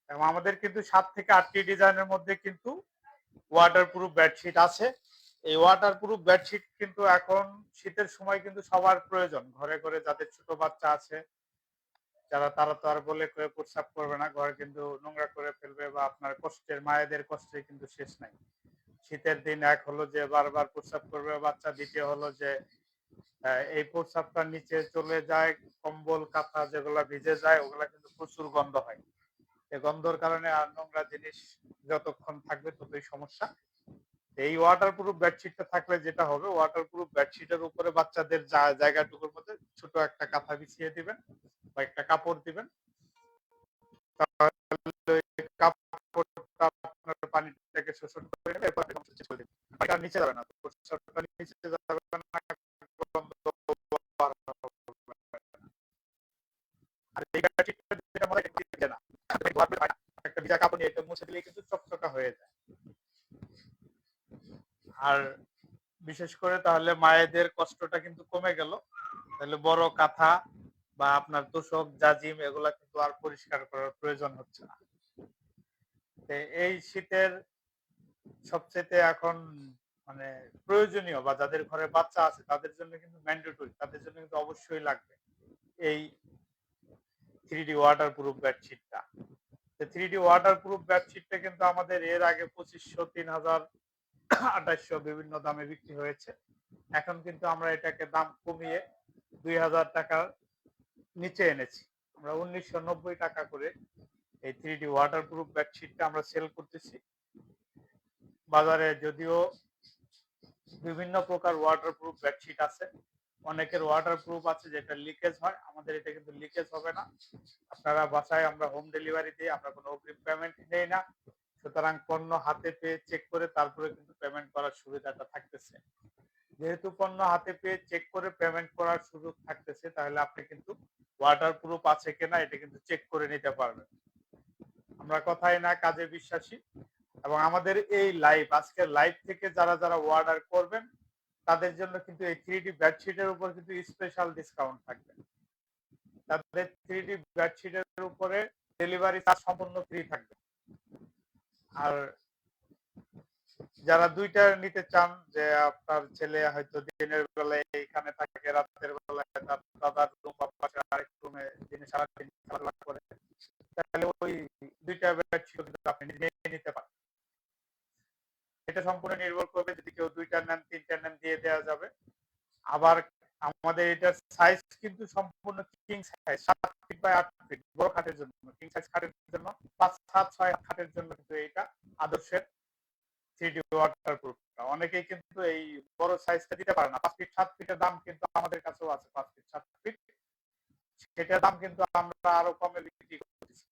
এবং আমাদের কিন্তু 7 থেকে 8টি ডিজাইনের মধ্যে কিন্তু ওয়াটারপ্রুফ বেডশিট আছে। এই ওয়াটারপ্রুফ বেডশিট কিন্তু এখন শীতের সময় কিন্তু সবার প্রয়োজন। ঘরে ঘরে যাদের ছোট বাচ্চা আছে, তারা তো আর বলে কয়ে প্রস্রাব করবে না, ঘরে কিন্তু নোংরা করে ফেলবে বা আপনার কষ্টের মায়েদের কষ্টের কিন্তু শেষ নাই। শীতের দিন এক হলো যে বারবার প্রস্রাব করবে বাচ্চা, দ্বিতীয় হলো যে এই প্রস্রাবটা নিচে চলে যায়, কম্বল কাঁথা যেগুলা ভিজে যায় ওগুলা কিন্তু প্রচুর গন্ধ হয়। এই গন্ধর কারণে আর নোংরা জিনিস যতক্ষণ থাকবে ততই সমস্যা। এই ওয়াটারপ্রুফ বেডশিটটা থাকলে যেটা হবে, ওয়াটারপ্রুফ বেডশিটের উপরে বাচ্চাদের জায়গাটুকুর মধ্যে ছোট একটা কাঁথা বিছিয়ে দিবেন বা একটা কাপড় দিবেন, তাহলে কাপড়টা আপনার পানিটাকে শোষণ করে নেবে, এরপর পানিটা নিচে যাবে না, প্রস্রাবটা নিচে যাবে না, আর এই বেডশিটটা যেটা মনে হয় না, একটা ভিজা কাপড় নিয়ে এটা মুছে দিলে কিন্তু চকচকা হয়ে যায়। আর বিশেষ করে তাহলে মায়েদের কষ্টটা কিন্তু কমে গেল, তাহলে বড় কাঁথা বা আপনার তোষক জাজিম এগুলা কিন্তু আর পরিষ্কার করার প্রয়োজন হচ্ছে না। এই শীতের সবচেয়ে এখন মানে প্রয়োজনীয় বা যাদের ঘরে বাচ্চা আছে তাদের জন্য কিন্তু ম্যান্ডেটরি, তাদের জন্য কিন্তু অবশ্যই লাগবে এই 3D ওয়াটারপ্রুফ বেডশিটটা। 3D ওয়াটারপ্রুফ বেডশিটটা কিন্তু আমাদের এর আগে 2500, 3000, 2800 বিভিন্ন দামে বিক্রি হয়েছে। এখন কিন্তু আমরা এটাকে দাম কমিয়ে 2000 টাকার নিচে এনেছি। আমরা 1990 টাকা করে এই 3D ওয়াটারপ্রুফ বেডশিটটা আমরা সেল করতেছি বাজারে। যদিও বিভিন্ন প্রকার ওয়াটারপ্রুফ বেডশিট আছে, অনেকের ওয়াটারপ্রুফ আছে যেটা লিকেজ হয়, আমাদের এটা কিন্তু লিকেজ হবে না। আপনারা বাসায় আমরা হোম ডেলিভারি দিই, আমরা কোনো অগ্রিম পেমেন্ট নেই না, সুতরাং পণ্য হাতে পেয়ে চেক করে তারপরে কিন্তু পেমেন্ট করার সুবিধাটা থাকতেছে। যেহেতু পণ্য হাতে পেয়ে চেক করে পেমেন্ট করার সুযোগ থাকতেছে, তাহলে আপনি কিন্তু ওয়াটারপ্রুফ আছে কিনা এটা কিন্তু চেক করে নিতে পারবেন। আমরা কথাই না কাজে বিশ্বাসী, এবং আমাদের এই লাইভ, আজকের লাইভ থেকে যারা যারা অর্ডার করবেন তাদের জন্য কিন্তু এই 3D বেডশিটের উপর কিন্তু স্পেশাল ডিসকাউন্ট থাকবে। তাদের 3D বেডশিটের উপরে ডেলিভারি চার্জ সম্পূর্ণ ফ্রি থাকবে। আর যারা দুইটা নিতে চান, যে আপনার ছেলে হয়তো দিনের বেলায় এখানে থাকে, রাতের বেলায় তার দাদার রুম বা পাশের আরেক রুমে দিনে সারাদিন খেলাধুলা করে, তাহলে ওই দুইটা বেডশিট কিন্তু আপনি নিজে নিতে পারেন। এটা সম্পূর্ণ নির্ভর করবে, যদি কেউ 2টা নেন 3টা নেন দিয়ে দেওয়া যাবে। আবার আমাদের এটার সাইজ কিন্তু সম্পূর্ণ king size, 7 feet by 8 feet বড় খাটের জন্য, কিং সাইজ খাটের জন্য 5, 7, 6 খাটের জন্য কিন্তু এটা আদর্শের 3D ওয়াটারপ্রুফটা। অনেকেই কিন্তু এই বড় সাইজটা দিতে পারে না, 5 ফিট 7 ফিটের দাম কিন্তু আমাদের কাছেও আছে, 5 ফিট 7 ফিট, সেটার দাম কিন্তু আমরা আরো কমে বিক্রি করতেছি।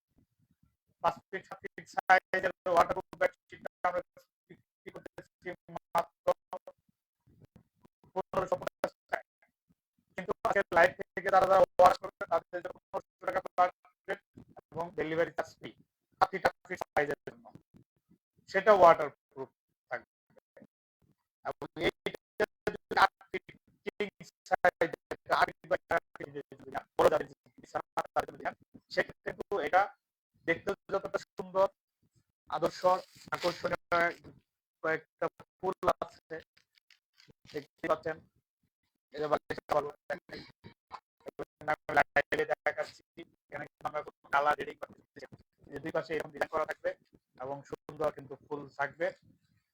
5 ফিট 7 ফিট সাইজের ওয়াটারপ্রুফ বেডশিটটা আমরা বিক্রি করতেছি মাত্র 1550 টাকা। কিন্তু আজকের লাইভ থেকে যারা যারা অর্ডার করবে তাদের জন্য 1500 টাকা পার প্লেট এবং ডেলিভারি চার্জ ফ্রি 8 ফিট সাইজের জন্য, সেটা ওয়াটারপ্রুফ থাকবে। এবং এইটা যদি 8 feet king size 8 feet by 8 feet বড় যাদের সেক্ষেত্রে কিন্তু এটা দেখতে যতটা সুন্দর, আদর্শ, আকর্ষণীয় কয়েকটা ফুল আছে দেখতে পাচ্ছেন। দুই পাশে এরকম ডিজাইন করা থাকবে এবং সুন্দর কিন্তু ফুল থাকবে।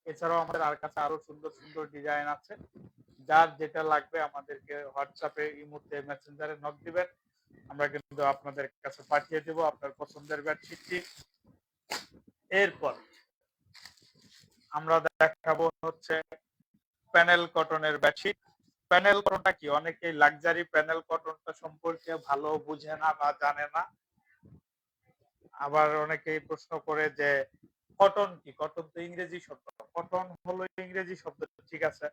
এছাড়াও আমাদের আর কাছে আরো সুন্দর সুন্দর ডিজাইন আছে, যার যেটা লাগবে আমাদেরকে হোয়াটসঅ্যাপে, ইমোতে, মেসেঞ্জারে নক দিবেন, আমরা কিন্তু আপনাদের কাছে পাঠিয়ে দেব আপনার পছন্দের বেডশিটটি। এরপর আমরা দেখাবো হচ্ছে প্যানেল কটনের বেডশিট। প্যানেল কটনটা কি, অনেকেই লাক্সারি প্যানেল কটনটা সম্পর্কে ভালো বুঝে না বা জানে না। আবার অনেকেই প্রশ্ন করে যে কটন কি, কটন তো ইংরেজি শব্দ। কটন হলো ইংরেজি শব্দ, ঠিক আছে,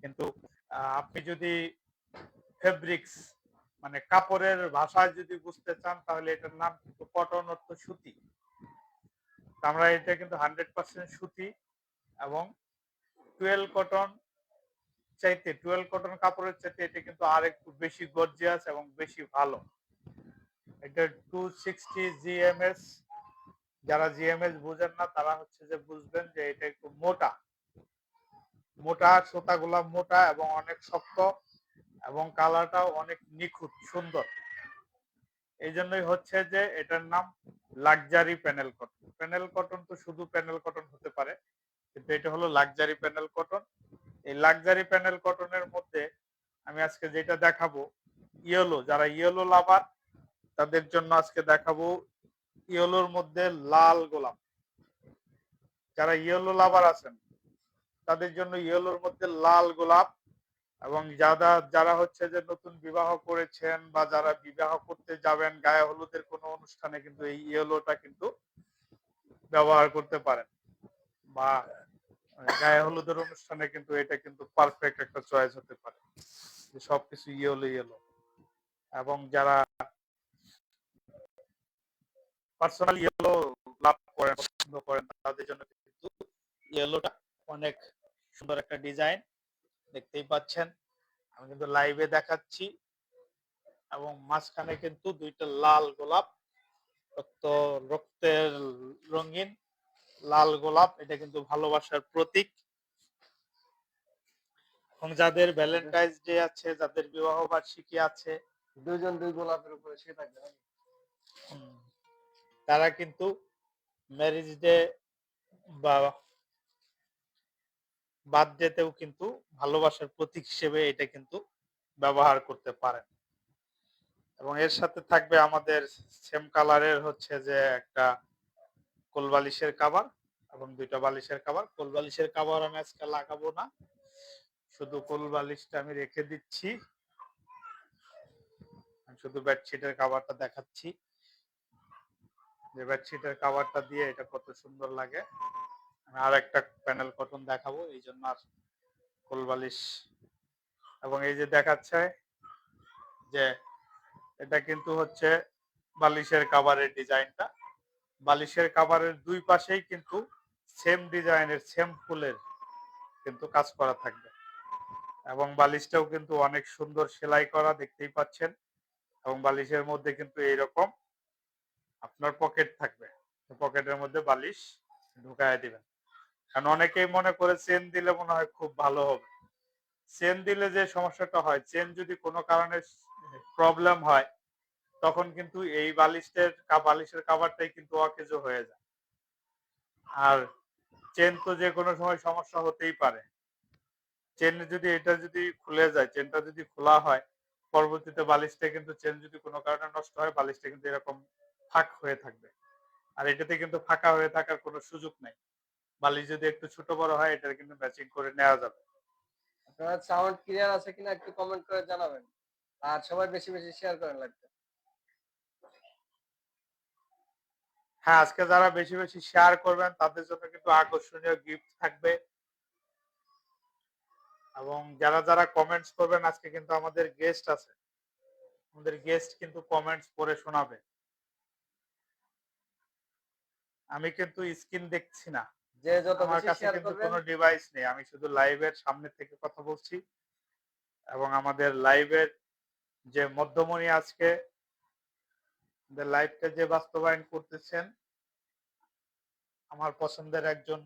কিন্তু আপনি যদি ফেব্রিক্স মানে কাপড়ের ভাষায় যদি বুঝতে চান তাহলে এটার নাম কিন্তু কটন, অর্থ সুতি। আমরা এটা কিন্তু 100% সুতি এবং 12 কটন চাইতে, 12 কটন কাপড়ের চাইতে এটা কিন্তু আর একটু বেশি গর্জিয়াস এবং বেশি ভালো। এটা 260 GMS যারা জিএমএস বুঝেন না তারা হচ্ছে যে বুঝবেন যে এটা একটু মোটা মোটা, সুতাগুলা মোটা এবং অনেক শক্ত এবং কালারটাও অনেক নিখুঁত সুন্দর। এই জন্যই হচ্ছে যে এটার নাম luxury panel cotton. Panel cotton তো শুধু প্যানেল কটন হতে পারে, কিন্তু এটা হলো লাক্সারি প্যানেল কটন। এই লাক্সারি প্যানেল কটনের মধ্যে আমি আজকে যেটা দেখাবো, ইয়েলো, যারা ইয়েলো লাভার তাদের জন্য আজকে দেখাবো ইয়েলোর মধ্যে লাল গোলাপ। যারা ইয়েলো লাভার আছেন তাদের জন্য ইয়েলোর মধ্যে লাল গোলাপ, এবং যারা হচ্ছে যে নতুন বিবাহ করেছেন বা যারা বিবাহ করতে যাবেন গায়ে হলুদের কোনো অনুষ্ঠানে কিন্তু এই ইয়েলোটা কিন্তু ব্যবহার করতে পারেন, বা গায়ে হলুদের অনুষ্ঠানে কিন্তু এটা কিন্তু পারফেক্ট একটা চয়েস হতে পারে, যে সবকিছু ইয়েলো ইয়েলো। এবং যারা পার্সোনাল ইয়েলো লাভ করেন, পছন্দ করেন, তাদের জন্য কিন্তু ইয়েলোটা অনেক সুন্দর একটা ডিজাইন। দেখতেই পাচ্ছেন আমি কিন্তু লাইভে দেখাচ্ছি, এবং মাঝখানে কিন্তু দুইটা লাল গোলাপ, রক্তের রঙিন লাল গোলাপ, এটা কিন্তু ভালোবাসার প্রতীক। এবং যাদের ভ্যালেন্টাইন্স ডে আছে, যাদের বিবাহ বার্ষিকী আছে, দুইজন দুই গোলাপের উপরে সে থাকবে, তারা কিন্তু ম্যারেজ ডে বা বার্থডেতেও কিন্তু ভালোবাসার প্রতীক হিসেবে এটা কিন্তু ব্যবহার করতে পারেন। এবং এর সাথে থাকবে আমাদের সেম কালারের হচ্ছে যে একটা কোল বালিশের কাভার এবং দুইটা বালিশের কাভার। কোল বালিশের কাভার আমি আজকে লাগাবো না, শুধু কোল বালিশটা আমি রেখে দিচ্ছি, আমি শুধু বেডশিটের কাভারটা দেখাচ্ছি, যে বেডশিটের কাভারটা দিয়ে এটা কত সুন্দর লাগে। আমি আর একটা প্যানেল কটন দেখাবো, এই জন্য আর কোল বালিশ। এবং এই যে দেখাচ্ছে যে এটা কিন্তু হচ্ছে বালিশের কাভারের ডিজাইনটা, বালিশের কাভারের দুই পাশেই কিন্তু সেম ডিজাইনের সেম ফুলের কিন্তু কাজ করা থাকবে, এবং বালিশটাও কিন্তু অনেক সুন্দর সেলাই করা, দেখতেই পাচ্ছেন। এবং বালিশের মধ্যে কিন্তু এইরকম আপনার পকেট থাকবে, পকেটের মধ্যে বালিশ ঢুকায় দিবেন। কারণ অনেকেই মনে করে চেন দিলে মনে হয় খুব ভালো হবে। চেন দিলে যে সমস্যাটা হয়, চেন যদি কোনো কারণে প্রবলেম হয় তখন কিন্তু এই বালিশের কাভারটাই কিন্তু অকেজো হয়ে যায়। আর চেন তো যে কোনো সময় সমস্যা হতেই পারে। চেন যদি এটা যদি খুলে যায়, চেনটা যদি খোলা হয়, পরবর্তীতে বালিশটা কিন্তু চেন যদি কোনো কারণে নষ্ট হয়, বালিশটা কিন্তু এরকম ফাঁক হয়ে থাকবে। আর এটাতে কিন্তু ফাঁকা হয়ে থাকার কোনো সুযোগ নাই। বালিশ যদি একটু ছোট বড় হয়, এটা কিন্তু ম্যাচিং করে নেওয়া যাবে। আপনার সাউন্ড ক্লিয়ার আছে কিনা একটু কমেন্ট করে জানাবেন, আর সবাই বেশি বেশি শেয়ার করেন লাগবে। হ্যাঁ, আজকে যারা বেশি বেশি শেয়ার করবেন তাদের জন্য কিন্তু আকর্ষণীয় গিফট থাকবে। এবং যারা যারা কমেন্টস করবেন, আজকে কিন্তু আমাদের গেস্ট আছে, আমাদের গেস্ট কিন্তু কমেন্টস পড়ে শোনাবে। আমি কিন্তু স্ক্রিন দেখছি না, যে যত আমার বেশি কাছে শেয়ার কিন্তু করবেন, কোনো ডিভাইস নেই, আমি শুধু লাইভের সামনে থেকে কথা বলছি। এবং আমাদের লাইভের যে মধ্যমণি আজকে লাইভটা যে বাস্তবায়ন করতেছেন, আমার পছন্দের একজন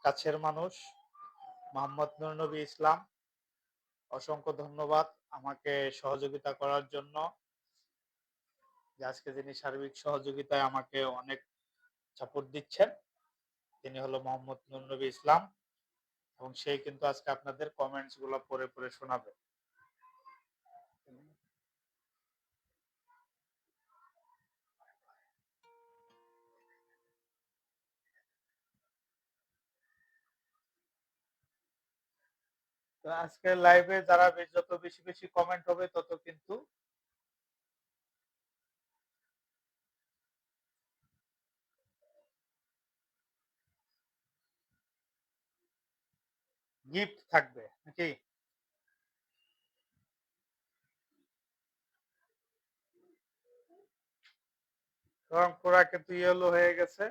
কাছের মানুষ মোহাম্মদ নুরনবী ইসলাম, অসংখ্য ধন্যবাদ আমাকে সহযোগিতা করার জন্য। যে আজকে যিনি সার্বিক সহযোগিতায় আমাকে অনেক সাপোর্ট দিচ্ছেন, তিনি হলো মোহাম্মদ নুরনবী ইসলাম, এবং সেই কিন্তু আজকে আপনাদের কমেন্টস গুলো পড়ে পড়ে শোনাবে। তো আজকে লাইভে যারা যত বেশি বেশি কমেন্ট হবে তত কিন্তু গিফট থাকবে নাকি। রং পুরা কিন্তু ইয়েলো হয়ে গেছে।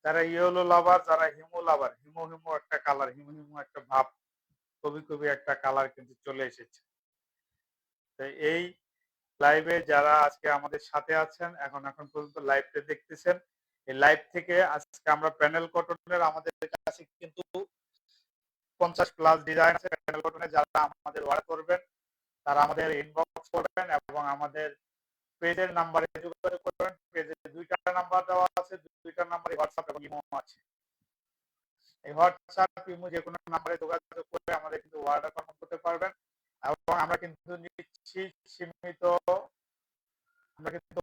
যারা ইয়েলো লাভার, যারা হিমো লাভার, হিমো হিমো একটা কালার, হিমো হিমো একটা ভাব, কবি কবি একটা কালার কিন্তু চলে এসেছে। তো এই লাইভে যারা আজকে আমাদের সাথে আছেন, এখন পর্যন্ত লাইভটা দেখতেছেন, এই লাইভ থেকে আজকে আমরা প্যানেল কটনের আমাদের কাছে কিন্তু 50+ ডিজাইন আছে প্যানেল কটনে। যারা আমাদের অর্ডার করবেন তারা আমাদের ইনবক্স করবেন এবং আমাদের পেজের নাম্বারে যোগাযোগ করবেন। পেজে 2টা নাম্বার দেওয়া আছে, 2টা নাম্বারে হোয়াটসঅ্যাপ এবং ইমো আছে। এই হোয়াটসঅ্যাপ ইমো যে কোনো নাম্বারে যোগাযোগ করে আমাদের কিন্তু অর্ডার কনফার্ম করতে পারবেন। এবং আমরা কিন্তু নিচ্ছি সীমিত, আমরা কিন্তু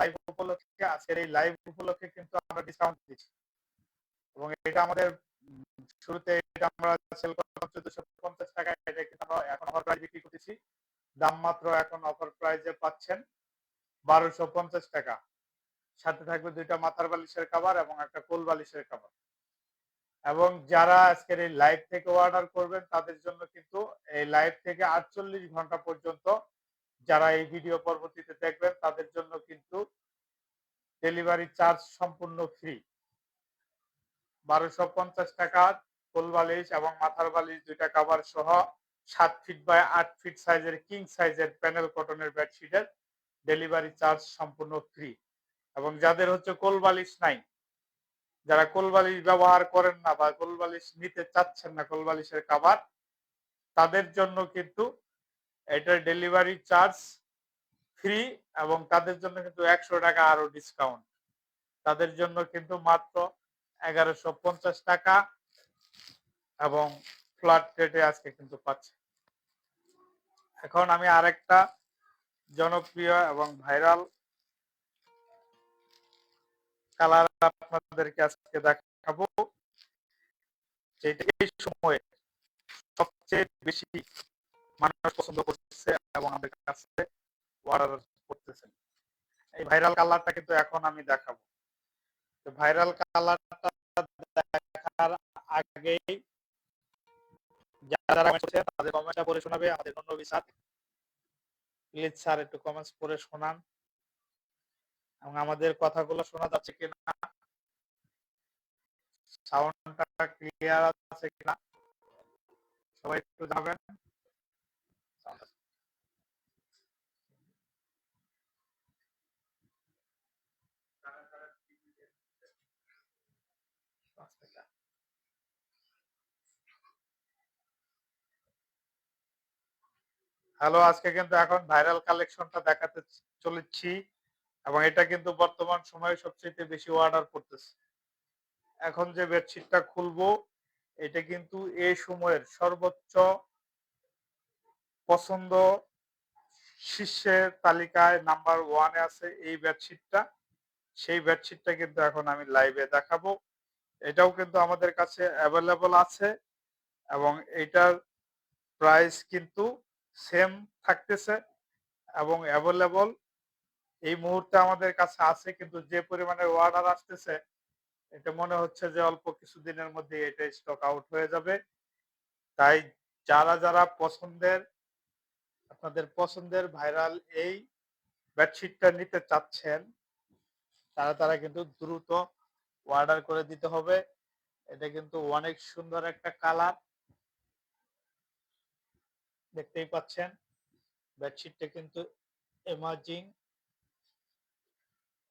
লাইভ উপলক্ষে, আজকের এই লাইভ উপলক্ষে কিন্তু আমরা ডিসকাউন্ট দিচ্ছি এবং এটা আমাদের শুরুতে এটা আমরা সেল করতাম 1450 টাকা, এটা কিন্তু আমরা এখন অফার প্রাইস বিক্রি করতেছি। দাম মাত্র এখন অফার প্রাইসে পাচ্ছেন 1250 টাকা। সাথে থাকবে 2টা মাথার বালিশের কভার এবং একটা কোল বালিশের কভার। এবং যারা আজকের এই লাইভ থেকে অর্ডার করবেন তাদের জন্য কিন্তু এই লাইভ থেকে 48 ঘন্টা পর্যন্ত যারা এই ভিডিও পরবর্তীতে দেখবেন তাদের জন্য কিন্তু ডেলিভারি চার্জ সম্পূর্ণ ফ্রি। 1250 টাকা কোল বালিশ এবং মাথার বালিশ 2টা কভার সহ 7 ফিট বাই 8 ফিট সাইজের কিং সাইজের প্যানেল কটনের বেডশিটের ডেলিভারি চার্জ সম্পূর্ণ ফ্রি। এবং যাদের হচ্ছে কোল বালিশ নাই, যারা কোল বালিশ ব্যবহার করেন না বা কোল বালিশ নিতে চাচ্ছেন না, কোল বালিশের কভার, তাদের জন্য কিন্তু এটার ডেলিভারি চার্জ ফ্রি এবং তাদের জন্য কিন্তু 100 টাকা আরো ডিসকাউন্ট। তাদের জন্য কিন্তু মাত্র 1150 টাকা এবং ফ্ল্যাট রেটে আজকে কিন্তু পাচ্ছে। এখন আমি আরেকটা জনপ্রিয় এবং ভাইরাল কালার আপনাদেরকে আজকে দেখাবো, যেটা এই সময়ে সবচেয়ে বেশি মানুষ পছন্দ করছে এবং আমাদের কাছে অর্ডার করতেছেন। এই ভাইরাল কালারটা কিন্তু এখন আমি দেখাবো। তো ভাইরাল কালারটা দেখার আগেই যারা কমেন্ট করছে তাদের কমেন্টটা পড়ে শোনাবে আমাদের নবী স্যার। প্লিজ স্যার একটু কমেন্টস পড়ে শোনান এবং আমাদের কথাগুলো শোনা যাচ্ছে কিনা, সাউন্ডটা ক্লিয়ার আছে কিনা সবাই একটু জানাবেন। হ্যালো, আজকে কিন্তু এখন ভাইরাল কালেকশনটা দেখাতে চলেছি এবং এটা কিন্তু বর্তমান সময়ে সবচেয়ে বেশি অর্ডার করতেছে। এখন যে বেডশিটটা খুলবো এটা কিন্তু এই সময়ের সর্বোচ্চ পছন্দ শীর্ষের তালিকায় নাম্বার 1-এ আছে এই বেডশিটটা। সেই বেডশিটটা কিন্তু এখন আমি লাইভে দেখাবো। এটাও কিন্তু আমাদের কাছে অ্যাভেলেবল আছে এবং এটার প্রাইস কিন্তু সেম থাকতেছে এবং অ্যাভেলেবল এই মুহূর্তে আমাদের কাছে আছে, কিন্তু যে পরিমাণে অর্ডার আসতেছে এটা মনে হচ্ছে যে অল্প কিছুদিনের মধ্যে এটা স্টক আউট হয়ে যাবে। তাই যারা যারা আপনাদের পছন্দের ভাইরাল এই বেডশিটটা নিতে চাচ্ছেন তারা কিন্তু দ্রুত অর্ডার করে দিতে হবে। এটা কিন্তু অনেক সুন্দর একটা কালার, দেখতেই পাচ্ছেন। বেডশিটটা কিন্তু এমার্জিং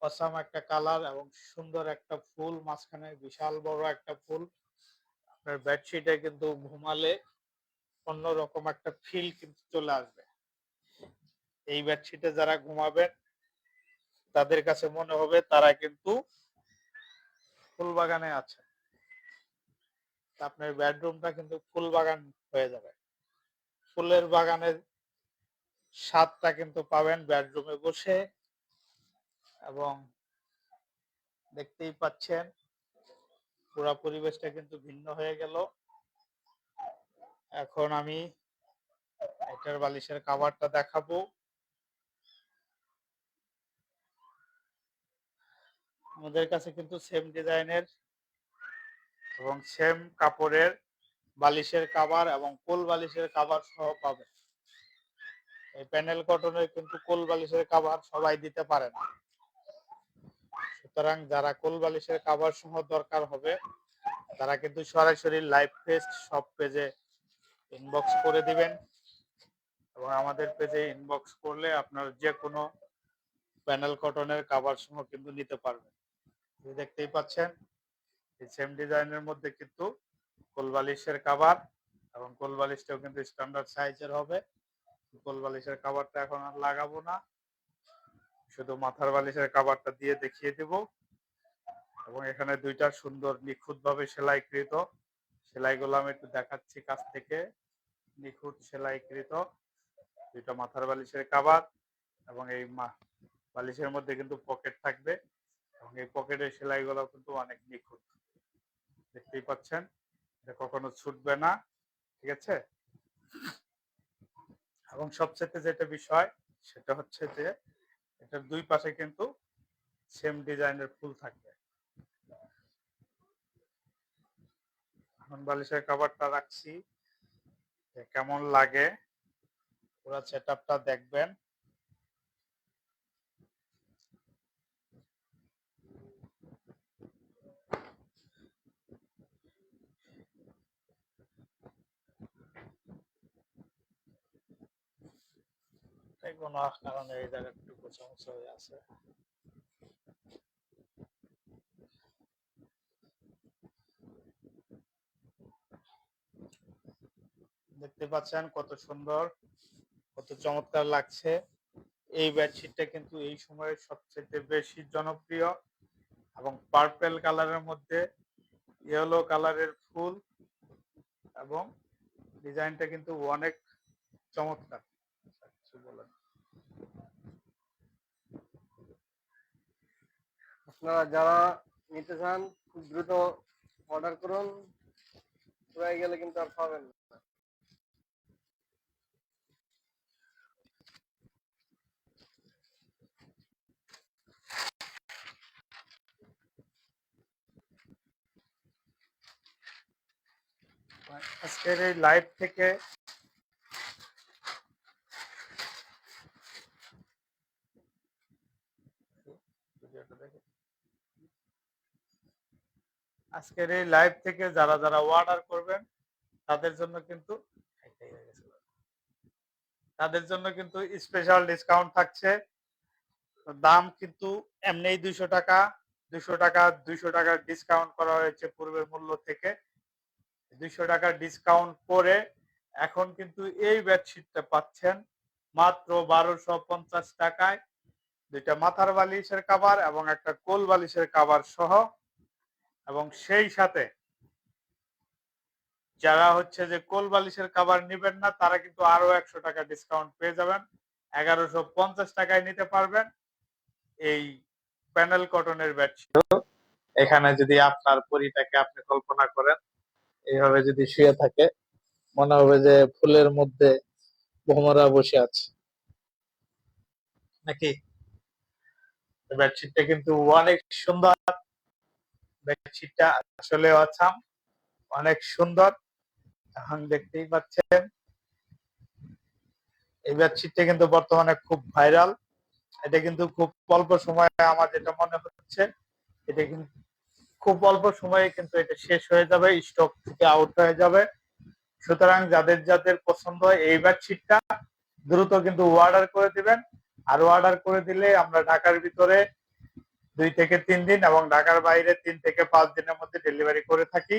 অসাম একটা কালার এবং সুন্দর একটা ফুল, মাঝখানে বিশাল বড় একটা ফুল। আপনার বেডশিটে কিন্তু ঘুমালে অন্যরকম একটা ফিল কিন্তু চলে আসবে। এই বেডশিটে যারা ঘুমাবেন তাদের কাছে মনে হবে তারা কিন্তু ফুল বাগানে আছে। আপনার বেডরুমটা কিন্তু ফুল বাগান হয়ে যাবে। ফুলের বাগানের স্বাদটা কিন্তু পাবেন বেডরুমে বসে। এবং দেখতেই পাচ্ছেন পুরো পরিবেশটা কিন্তু ভিন্ন হয়ে গেল। এখন আমি এটার বালিশের কভারটা দেখাবো। আমাদের কাছে কিন্তু সেম ডিজাইনের এবং সেম কাপড়ের বালিশের কভার এবং কোল বালিশের কভার সহ পাবেন। এই প্যানেল কটনের কিন্তু কোল বালিশের কভার সবাই দিতে পারে না, সুতরাং যারা কোল বালিশের কভার সহ দরকার হবে তারা কিন্তু সরাসরি লাইভ পেজ সব পেজে ইনবক্স করে দিবেন এবং আমাদের পেজে ইনবক্স করলে আপনার যে কোনো প্যানেল কটনের কভার সহ কিন্তু নিতে পারবেন। দেখতেই পাচ্ছেন এই সেম ডিজাইনের মধ্যে কিন্তু কোল বালিশের কভার, এবং কোল বালিশটাও কিন্তু স্ট্যান্ডার্ড সাইজের হবে। কোল বালিশের কভারটা এখন আর লাগাবো না, শুধু মাথার বালিশের কভারটা দিয়ে দেখিয়ে দেব। এবং এখানে দুইটা সুন্দর নিখুঁতভাবে সেলাইকৃত, সেলাইগুলো আমি একটু দেখাচ্ছি কাছ থেকে। নিখুঁত সেলাইকৃত দুইটা মাথার বালিশের কভার, এবং এই বালিশের মধ্যে কিন্তু পকেট থাকবে, এবং এই পকেটের সেলাইগুলো কিন্তু অনেক নিখুঁত। দেখতেই পাচ্ছেন, এটা কখনো ছুটবে না, ঠিক আছে। এবং সবচেয়ে যেটা বিষয় সেটা হচ্ছে যে এটার দুই পাশে কিন্তু সেম ডিজাইনের ফুল থাকবে। এখন বালিশের কভারটা রাখছি, কেমন লাগে পুরো সেটআপটা দেখবেন। কোনো কারণে এই জায়গাটা একটু গোছামোছা হয়ে আছে। দেখতে পাচ্ছেন কত সুন্দর, কত চমৎকার লাগছে। এই বেডশিটটা কিন্তু এই সময়ে সবচেয়ে বেশি জনপ্রিয়, এবং পার্পেল কালারের মধ্যে ইয়েলো কালারের ফুল, এবং ডিজাইনটা কিন্তু অনেক চমৎকার। কিছু বলেন? আপনারা যারা নিতে চান খুব দ্রুত অর্ডার করুন, পুরাই গেলে কিন্তু আর পাবেন না। আজকের এই লাইভ থেকে যারা যারা অর্ডার করবেন তাদের জন্য কিন্তু স্পেশাল ডিসকাউন্ট থাকছে। দাম কিন্তু এমনি 200 টাকা, 200 টাকা ডিসকাউন্ট করা হয়েছে পূর্বের মূল্য থেকে। 200 টাকা ডিসকাউন্ট করে এখন কিন্তু এই বেডশিটটা পাচ্ছেন মাত্র 1250 টাকায়, দুইটা মাথার বালিশের কভার এবং একটা কোল বালিশের কভার সহ। এবং সেই সাথে যারা হচ্ছে যে কোল বালিশের কভার নেবেন না তারা কিন্তু আরো 100 টাকা ডিসকাউন্ট পেয়ে যাবেন, 1150 টাকায় নিতে পারবেন এই প্যানেল কটনের বেডশিট। এখানে যদি আপনার পরিটাকে আপনি কল্পনা করেন, এইভাবে যদি শুয়ে থাকে মনে হবে যে ফুলের মধ্যে ভ্রমরা বসে আছে নাকি। বেডশিটটা কিন্তু অনেক সুন্দর, বেডশিটটা আসলে অসাম, অনেক সুন্দর। এখন দেখতেই পাচ্ছেন এই বেডশিটটা কিন্তু বর্তমানে খুব ভাইরাল। এটা কিন্তু খুব অল্প সময়ে, আমার যেটা মনে হচ্ছে এটা কিন্তু খুব অল্প সময়ে কিন্তু এটা শেষ হয়ে যাবে, স্টক থেকে আউট হয়ে যাবে। সুতরাং যাদের যাদের পছন্দ হয় এই বেডশিটটা দ্রুত কিন্তু অর্ডার করে দিবেন। আর অর্ডার করে দিলে আমরা ঢাকার ভিতরে 2 থেকে 3 দিন এবং ঢাকার বাইরে 3 থেকে 5 দিনের মধ্যে ডেলিভারি করে থাকি।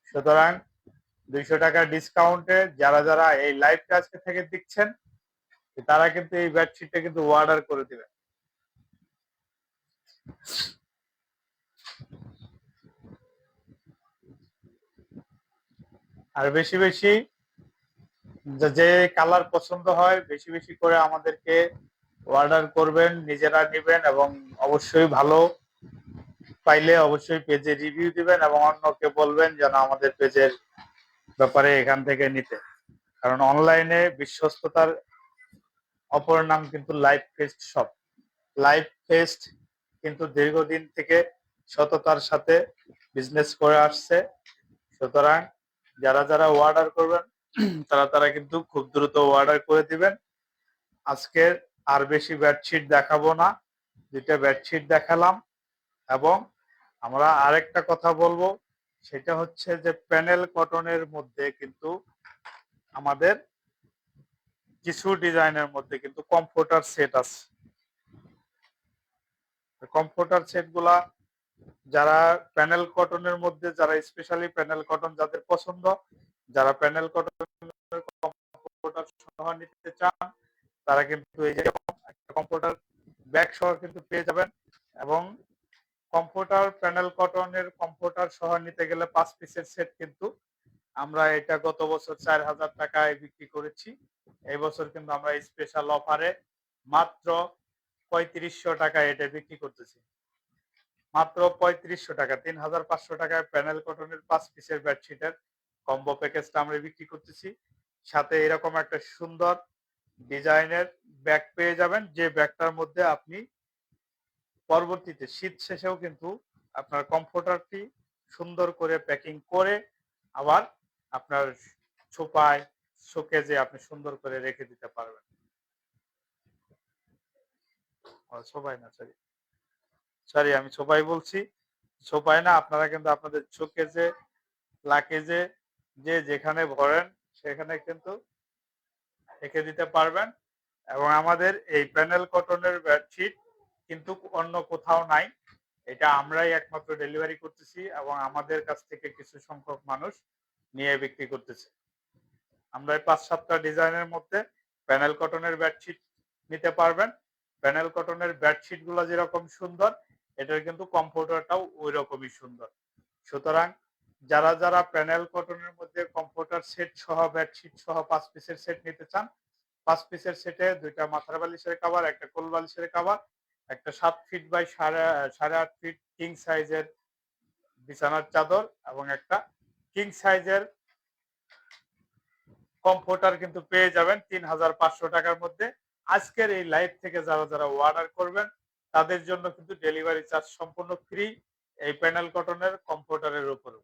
সুতরাং 200 টাকা ডিসকাউন্টে যারা যারা এই লাইভটা আজকে থেকে দেখছেন তারা কিন্তু এই বেডশিটটা কিন্তু অর্ডার করে দিবেন। আর বেশি বেশি যে কালার পছন্দ হয় বেশি বেশি করে আমাদেরকে অর্ডার করবেন, নিজেরা নেবেন, এবং অবশ্যই ভালো পাইলে অবশ্যই পেজে রিভিউ দিবেন এবং অন্যকে বলবেন যেন আমাদের পেজের ব্যাপারে এখান থেকে নিতে। কারণ অনলাইনে বিশ্বস্ততার অপর নাম কিন্তু live fest shop. Live fest কিন্তু দীর্ঘদিন থেকে সততার সাথে বিজনেস করে আসছে। সুতরাং যারা যারা অর্ডার করবেন তারা তারা কিন্তু খুব দ্রুত অর্ডার করে দিবেন। আজকের আর বেশি বেডশিট দেখাবো না, 2টা বেডশিট দেখালাম। এবং আমরা আরেকটা কথা বলবো, সেটা হচ্ছে যে প্যানেল কটনের মধ্যে কিন্তু আমাদের কিছু ডিজাইনের মধ্যে কিন্তু কমফোর্টার সেট আছে। কমফোর্টার সেটগুলা যারা প্যানেল কটনের মধ্যে, যারা স্পেশালি প্যানেল কটন যাদের পছন্দ, যারা প্যানেল কটনের কমফোর্টার সহ নিতে চান, তারা কিন্তু এই যে একটা কমফোর্টার ব্যাগ সহ কিন্তু পেয়ে যাবেন। এবং কমফোর্টার প্যানেল কটনের কমফোর্টার সহ নিতে গেলে 5 পিসের সেট কিন্তু আমরা এটা গত বছর 4,000 টাকায় বিক্রি করেছি। এই বছর কিন্তু আমরা স্পেশাল অফারে মাত্র 3500 টাকায় এটা বিক্রি করতেছি। মাত্র 3500 টাকা, 3500 টাকায় প্যানেল কটনের 5 পিসের বেডশিটের কম্বো প্যাকেজটা আমরা বিক্রি করতেছি। সাথে এরকম একটা সুন্দর ডিজাইনের ব্যাগ পেয়ে যাবেন, যে ব্যাগটার মধ্যে আপনি পরবর্তীতে শীত শেষেও কিন্তু আপনার কমফোর্টারটি সুন্দর করে প্যাকিং করে আবার আপনার সোফায়, শোকেজে আপনি সুন্দর করে রেখে দিতে পারবেন। সোফায় না, সরি সরি আমি সোফায় বলছি, সোফায় না, আপনারা কিন্তু আপনাদের শোকেজে, লাকেজে, যে যেখানে ভরেন সেখানে কিন্তু রেখে দিতে পারবেন। এবং আমাদের এই প্যানেল কটনের বেডশিট কিন্তু অন্য কোথাও নাই, এটা আমরাই একমাত্র ডেলিভারি করতেছি এবং আমাদের কাছ থেকে কিছু সংখ্যক মানুষ নিয়ে বিক্রি করতেছে। আমরা 5-7টা ডিজাইনের মধ্যে প্যানেল কটনের বেডশিট নিতে পারবেন। প্যানেল কটনের বেডশিট গুলো যেরকম সুন্দর, এটার কিন্তু কমফোর্টারটাও ওই রকমই সুন্দর। সুতরাং যারা যারা প্যানেল কটনের মধ্যে কমফোর্টার সেট সহ বেডশিট সহ 5 পিসের সেট নিতে চান, 5 পিসের সেটে 2টা মাথার বালিশের কভার, একটা কোল বালিশের কভার, একটা 7 ফিট বাই 8.5 ফিট কিং সাইজের বিছানার চাদর এবং একটা কিং সাইজের কমফোর্টার কিন্তু পেয়ে যাবেন 3500 টাকার মধ্যে। আজকের এই লাইভ থেকে যারা যারা অর্ডার করবেন তাদের জন্য কিন্তু ডেলিভারি চার্জ সম্পূর্ণ ফ্রি এই প্যানেল কটনের কমফোর্টারের উপরে।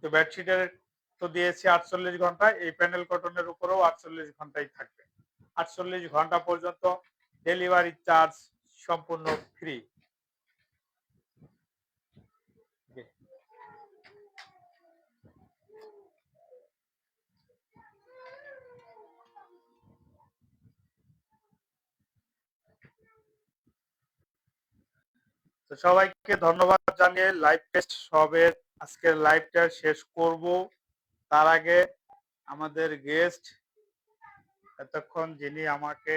তো বেডশিটের তো দিয়েছি 48 ঘন্টা, এই প্যানেল কটনের উপরেও 48 ঘন্টাই থাকবে। 48 ঘন্টা পর্যন্ত ডেলিভারি চার্জ সম্পূর্ণ ফ্রি। তো সবাইকে ধন্যবাদ জানিয়ে লাইভ টেস্ট সবের আজকের লাইভটা শেষ করব। তার আগে আমাদের গেস্ট এতক্ষণ যিনি আমাকে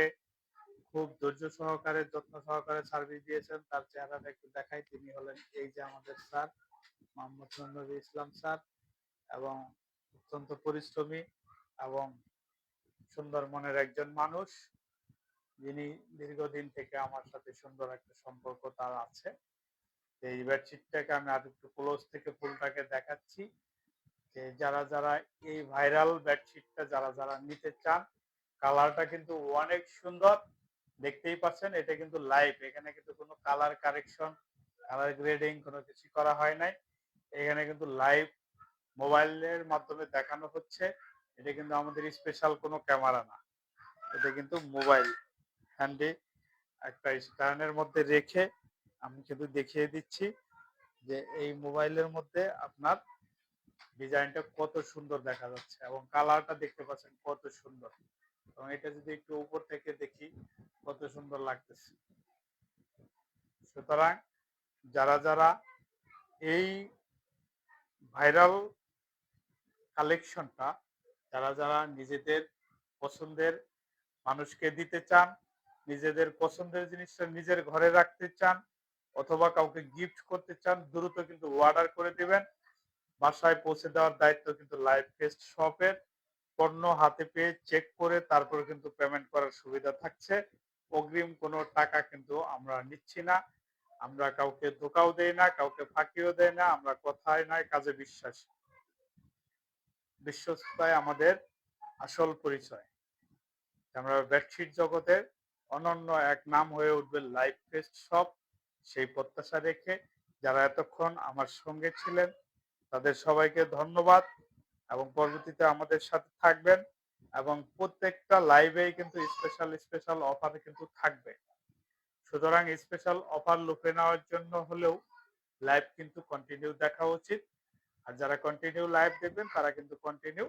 খুব ধৈর্য সহকারে, যত্ন সহকারে সার্ভিস দিয়েছেন, তার চেহারাটা একটু দেখাই। তিনি হলেন এই যে আমাদের স্যার মোহাম্মদ নবী ইসলাম স্যার, এবং অত্যন্ত পরিশ্রমী এবং সুন্দর মনের একজন মানুষ, যিনি দীর্ঘদিন থেকে আমার সাথে সুন্দর একটা সম্পর্ক তার আছে। এই বেডশিটটাকে আমি আর একটু ক্লোজ থেকে ফুলটাকে দেখাচ্ছি, যে যারা যারা এই ভাইরাল বেডশিটটা যারা যারা নিতে চান, কালারটা কিন্তু অনেক সুন্দর, দেখতেই পাচ্ছেন। এটা কিন্তু লাইভ, এখানে কিন্তু কোনো কালার কারেকশন, কালার গ্রেডিং কোনো কিছু করা হয় নাই। এখানে কিন্তু লাইভ মোবাইলের মাধ্যমে দেখানো হচ্ছে। এটা কিন্তু আমাদের স্পেশাল কোনো ক্যামেরা না, এটা কিন্তু মোবাইল হ্যান্ডে একটা স্ট্যান্ডের মধ্যে রেখে আমি কিন্তু দেখিয়ে দিচ্ছি যে এই মোবাইলের মধ্যে আপনার ডিজাইনটা কত সুন্দর দেখা যাচ্ছে এবং কালারটা দেখতে পাচ্ছেন কত সুন্দর। এবং এটা যদি একটু উপর থেকে দেখি কত সুন্দর লাগতেছে। সুতরাং যারা যারা এই ভাইরাল কালেকশনটা, যারা যারা নিজেদের পছন্দের মানুষকে দিতে চান, নিজেদের পছন্দের জিনিসটা নিজের ঘরে রাখতে চান, অথবা কাউকে গিফট করতে চান, দ্রুত কিন্তু অর্ডার করে দিবেন। বাসায় পৌঁছে দেওয়ার দায়িত্ব কিন্তু লাইভ টেস্ট শপের। পণ্য হাতে পেয়ে চেক করে তারপরে কিন্তু পেমেন্ট করার সুবিধা থাকছে। অগ্রিম কোনো টাকা কিন্তু আমরা নিচ্ছি না। আমরা কাউকে ধোকাও দেই না, কাউকে ফাঁকিও দেই না। আমরা কথায় নয় কাজে বিশ্বাসী। বিশ্বস্ততাই আমাদের আসল পরিচয়। আমরা বেডশিট জগতের অনন্য এক নাম হয়ে উঠবে লাইভ টেস্ট শপ, সেই প্রত্যাশা রেখে যারা এতক্ষণ আমার সঙ্গে ছিলেন তাদের সবাইকে ধন্যবাদ। এবং পরবর্তীতে আমাদের সাথে থাকবেন এবং প্রত্যেকটা লাইভেই কিন্তু স্পেশাল স্পেশাল অফার কিন্তু থাকবে। সুতরাং স্পেশাল অফার লুফে নেওয়ার জন্য হলেও লাইভ কিন্তু কন্টিনিউ দেখা উচিত। আর যারা কন্টিনিউ লাইভ দেখবেন তারা কিন্তু কন্টিনিউ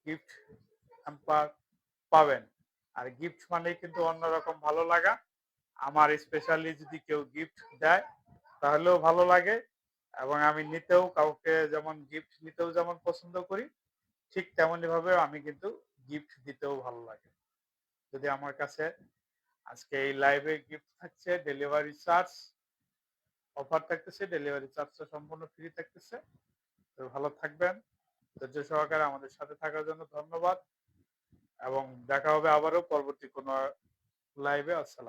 গিফট হ্যাম্পার পাবেন। আর গিফট মানেই কিন্তু অন্যরকম ভালো লাগা। আমার স্পেশালি যদি কেউ গিফট দেয় তাহলেও ভালো লাগে, এবং আমি নিতেও কাউকে যেমন গিফট নিতেও যেমন পছন্দ করি, ঠিক তেমনি ভাবে আমি কিন্তু গিফট দিতেও ভালো লাগে। যদি আমার কাছে আজকে এই লাইভে গিফট থাকছে, ডেলিভারি চার্জ অফার থাকতেছে, ডেলিভারি চার্জটা সম্পূর্ণ ফ্রি থাকতেছে। তো ভালো থাকবেন। ধৈর্য সহকারে আমাদের সাথে থাকার জন্য ধন্যবাদ, এবং দেখা হবে আবারও পরবর্তী কোনো লাইভে। আসসালাম।